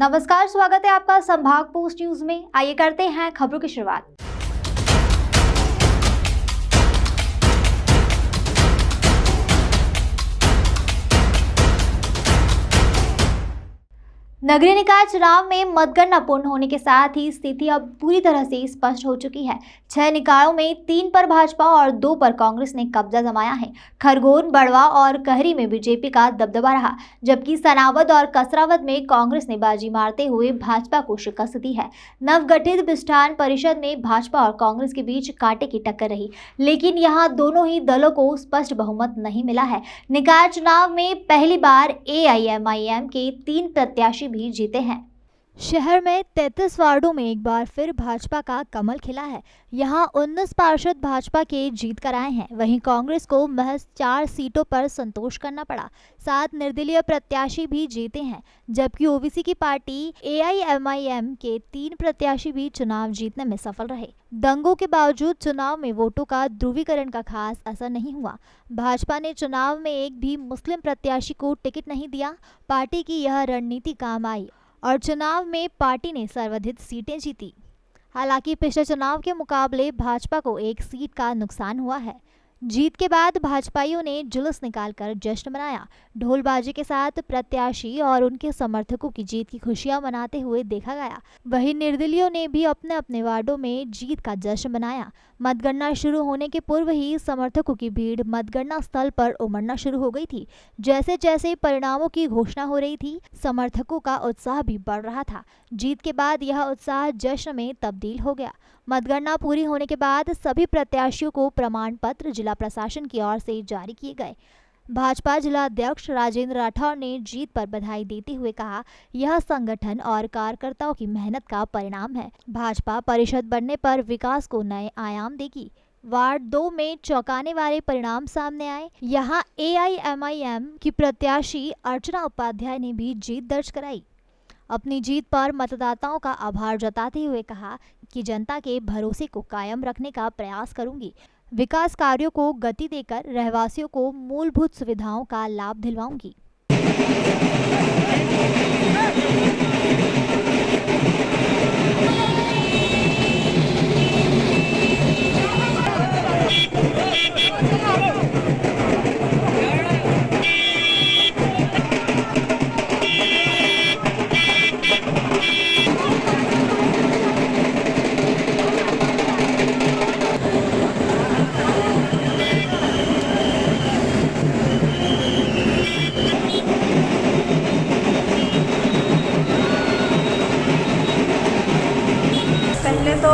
नमस्कार, स्वागत है आपका संभाग पोस्ट न्यूज में। आइए करते हैं खबरों की शुरुआत। नगरीय निकाय चुनाव में मतगणना पूर्ण होने के साथ ही स्थिति अब पूरी तरह से स्पष्ट हो चुकी है। 6 निकायों में 3 पर भाजपा और 2 पर कांग्रेस ने कब्जा जमाया है। खरगोन, बड़वा और कहरी में बीजेपी का दबदबा रहा, जबकि सनावद और कसरावद में कांग्रेस ने बाजी मारते हुए भाजपा को शिकस्त दी है। नवगठित विधान परिषद में भाजपा और कांग्रेस के बीच कांटे की टक्कर रही, लेकिन यहाँ दोनों ही दलों को स्पष्ट बहुमत नहीं मिला है। निकाय चुनाव में पहली बार AIMIM के 3 प्रत्याशी भी जीते हैं। शहर में 33 वार्डों में एक बार फिर भाजपा का कमल खिला है। यहां 19 पार्षद भाजपा के जीत कर आए हैं। वहीं कांग्रेस को महज 4 सीटों पर संतोष करना पड़ा। 7 निर्दलीय प्रत्याशी भी जीते हैं, जबकि ओबीसी की पार्टी AIMIM के 3 प्रत्याशी भी चुनाव जीतने में सफल रहे। दंगों के बावजूद चुनाव में वोटों का ध्रुवीकरण का खास असर नहीं हुआ। भाजपा ने चुनाव में एक भी मुस्लिम प्रत्याशी को टिकट नहीं दिया। पार्टी की यह रणनीति काम आई और चुनाव में पार्टी ने सर्वाधिक सीटें जीती। हालांकि पिछले चुनाव के मुकाबले भाजपा को 1 सीट का नुकसान हुआ है। जीत के बाद भाजपाइयों ने जुलूस निकालकर जश्न मनाया। ढोलबाजी के साथ प्रत्याशी और उनके समर्थकों की जीत की खुशियां मनाते हुए देखा गया। वहीं निर्दलीयों ने भी अपने अपने वार्डों में जीत का जश्न मनाया। मतगणना शुरू होने के पूर्व ही समर्थकों की भीड़ मतगणना स्थल पर उमड़ना शुरू हो गई थी। जैसे जैसे परिणामों की घोषणा हो रही थी, समर्थकों का उत्साह भी बढ़ रहा था। जीत के बाद यह उत्साह जश्न में तब्दील हो गया। मतगणना पूरी होने के बाद सभी प्रत्याशियों को प्रमाण पत्र जिला प्रशासन की ओर से जारी किए गए। भाजपा जिला अध्यक्ष राजेंद्र राठौर ने जीत पर बधाई देते हुए कहा, यह संगठन और कार्यकर्ताओं की मेहनत का परिणाम है। भाजपा परिषद बनने पर विकास को नए आयाम देगी। वार्ड 2 में चौंकाने वाले परिणाम सामने आए। यहाँ AIMIM की प्रत्याशी अर्चना उपाध्याय ने भी जीत दर्ज कराई। अपनी जीत पर मतदाताओं का आभार जताते हुए कहा कि जनता के भरोसे को कायम रखने का प्रयास करूंगी। विकास कार्यों को गति देकर रहवासियों को मूलभूत सुविधाओं का लाभ दिलवाऊंगी। पहले तो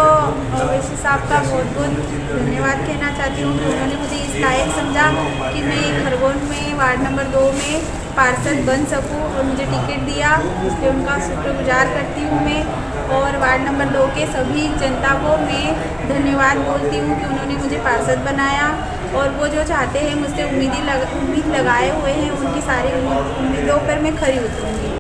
ओवैसी साहब का बहुत बहुत धन्यवाद कहना चाहती हूँ कि उन्होंने मुझे इस लायक समझा कि मैं खरगोन में वार्ड नंबर 2 में पार्षद बन सकूँ और मुझे टिकट दिया। इसलिए उनका शुक्रगुजार करती हूँ मैं। और वार्ड नंबर 2 के सभी जनता को मैं धन्यवाद बोलती हूँ कि उन्होंने मुझे पार्षद बनाया और वो जो चाहते हैं मुझसे उम्मीद लगाए हुए हैं, उनकी सारी उम्मीदों पर मैं खरी उतरूँगी।